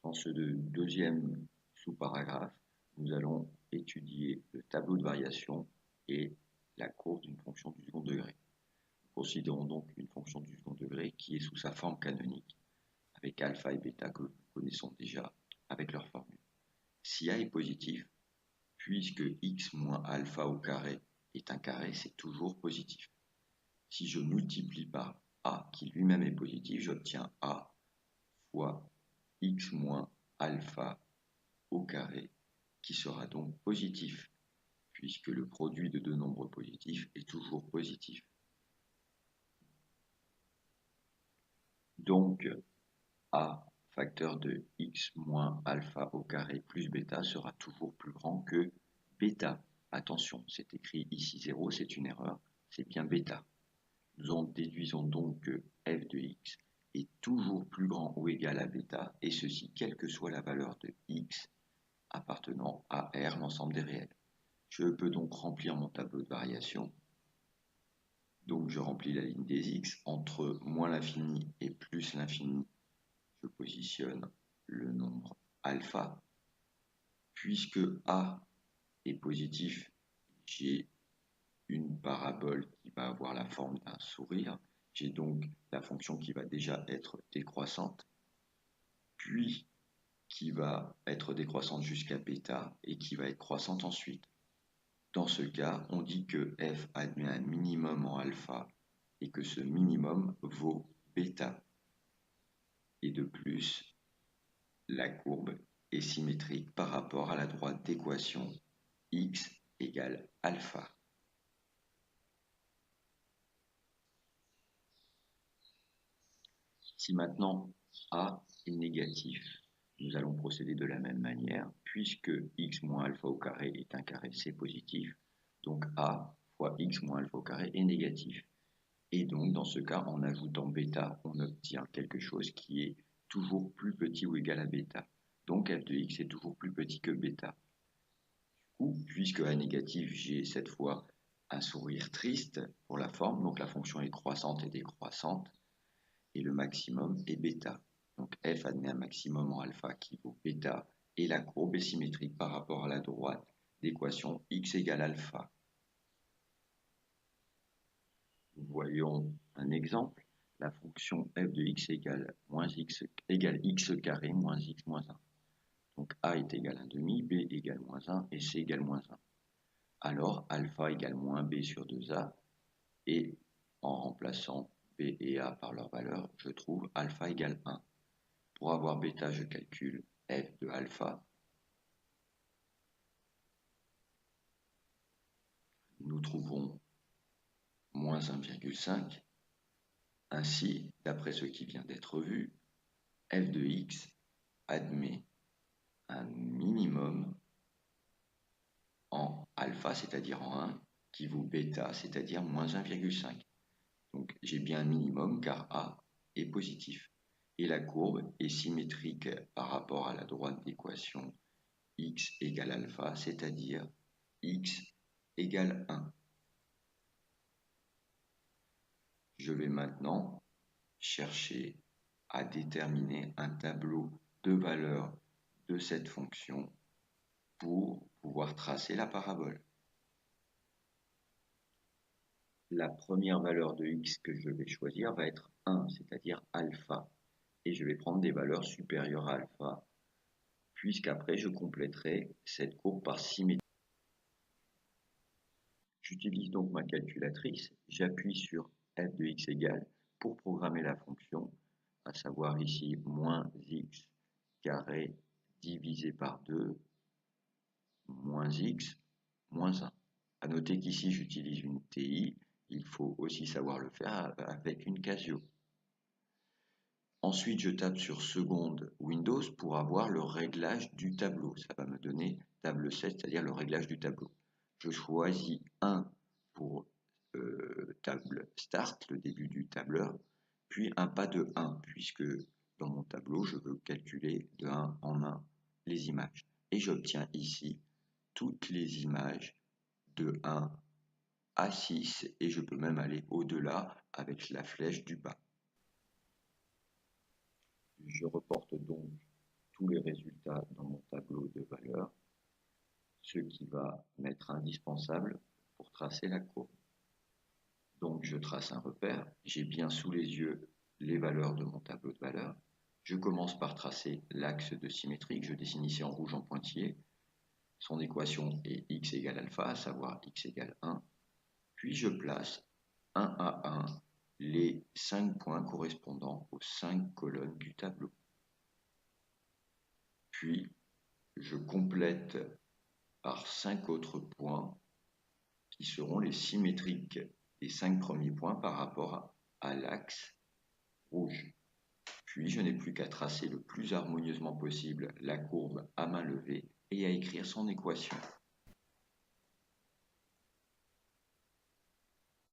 Dans ce deuxième sous-paragraphe, nous allons étudier le tableau de variation et la courbe d'une fonction du second degré. Nous considérons donc une fonction du second degré qui est sous sa forme canonique, avec alpha et bêta que nous connaissons déjà avec leur formule. Si a est positif, puisque x moins alpha au carré est un carré, c'est toujours positif. Si je multiplie par a, qui lui-même est positif, j'obtiens a fois x moins alpha au carré, qui sera donc positif, puisque le produit de deux nombres positifs est toujours positif. Donc, a facteur de x moins alpha au carré plus bêta sera toujours plus grand que bêta. Attention, c'est écrit ici 0, c'est une erreur, c'est bien bêta. Nous en déduisons donc que f de x est toujours plus grand ou égal à bêta, et ceci quelle que soit la valeur de x appartenant à R, l'ensemble des réels. Je peux donc remplir mon tableau de variation. Donc je remplis la ligne des x. Entre moins l'infini et plus l'infini, je positionne le nombre alpha. Puisque A est positif, j'ai une parabole qui va avoir la forme d'un sourire. J'ai donc la fonction qui va déjà être décroissante, puis qui va être décroissante jusqu'à bêta et qui va être croissante ensuite. Dans ce cas, on dit que f admet un minimum en alpha et que ce minimum vaut bêta. Et de plus, la courbe est symétrique par rapport à la droite d'équation x égale alpha. Si maintenant a est négatif, nous allons procéder de la même manière, puisque x moins alpha au carré est un carré, c'est positif, donc a fois x moins alpha au carré est négatif. Et donc, dans ce cas, en ajoutant bêta, on obtient quelque chose qui est toujours plus petit ou égal à bêta. Donc, f de x est toujours plus petit que bêta. Ou, puisque a est négatif, j'ai cette fois un sourire triste pour la forme, donc la fonction est croissante et décroissante, et le maximum est bêta. Donc, f admet un maximum en alpha qui vaut bêta, et la courbe est symétrique par rapport à la droite d'équation x égale alpha. Voyons un exemple. La fonction f de x égale x carré moins x moins 1. Donc a est égal à 1 demi, b égale moins 1 et c égale moins 1. Alors alpha égale moins b sur 2a et en remplaçant b et a par leur valeur, je trouve alpha égale 1. Pour avoir bêta, je calcule f de alpha. Nous trouvons moins 1,5. Ainsi, d'après ce qui vient d'être vu, f de x admet un minimum en alpha, c'est-à-dire en 1, qui vaut bêta, c'est-à-dire moins 1,5. Donc j'ai bien un minimum car A est positif. Et la courbe est symétrique par rapport à la droite d'équation x égale alpha, c'est-à-dire x égale 1. Je vais maintenant chercher à déterminer un tableau de valeurs de cette fonction pour pouvoir tracer la parabole. La première valeur de x que je vais choisir va être 1, c'est-à-dire alpha. Et je vais prendre des valeurs supérieures à alpha, puisqu'après je compléterai cette courbe par symétrie. J'utilise donc ma calculatrice, j'appuie sur f de x égale pour programmer la fonction, à savoir ici moins x carré divisé par 2 moins x moins 1. A noter qu'ici j'utilise une TI, il faut aussi savoir le faire avec une Casio. Ensuite, je tape sur seconde Windows pour avoir le réglage du tableau. Ça va me donner table 7, c'est-à-dire le réglage du tableau. Je choisis 1 pour table start, le début du tableur, puis un pas de 1, puisque dans mon tableau, je veux calculer de 1 en 1 les images. Et j'obtiens ici toutes les images de 1 à 6, et je peux même aller au-delà avec la flèche du bas. Je reporte donc tous les résultats dans mon tableau de valeurs, ce qui va m'être indispensable pour tracer la courbe. Donc je trace un repère, j'ai bien sous les yeux les valeurs de mon tableau de valeurs. Je commence par tracer l'axe de symétrie que je dessine ici en rouge en pointillé. Son équation est x égale alpha, à savoir x égale 1. Puis je place 1 à 1 les 5 points correspondant aux 5 colonnes du tableau. Puis je complète par 5 autres points qui seront les symétriques des 5 premiers points par rapport à l'axe rouge. Puis je n'ai plus qu'à tracer le plus harmonieusement possible la courbe à main levée et à écrire son équation.